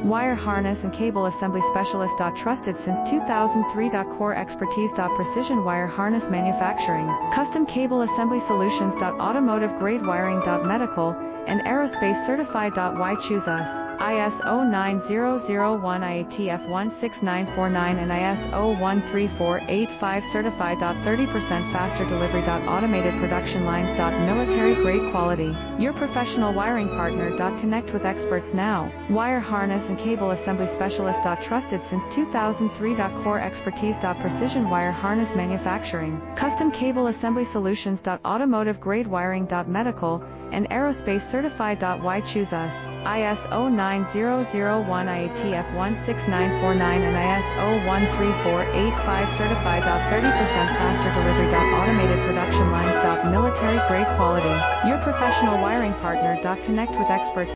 Wire harness and cable assembly specialist. Trusted since 2003. Core expertise. Precision wire harness manufacturing, custom cable assembly solutions. Automotive grade wiring. Medical and aerospace certified. Why choose us? ISO 9001 IATF 16949 and ISO 13485 certified. 30% faster delivery. Automated production lines. Military grade quality. Your professional wiring partner. Connect with experts now. Wire harness and cable assembly specialist. Trusted since 2003. Core expertise. Precision wire harness manufacturing, custom cable assembly solutions. Automotive grade wiring. Medical and aerospace certified. Why choose us? ISO 9001 IATF 16949 and ISO 13485 certified. 30% faster delivery. Automated production lines. Military grade quality. Your professional wiring partner. Connect with experts.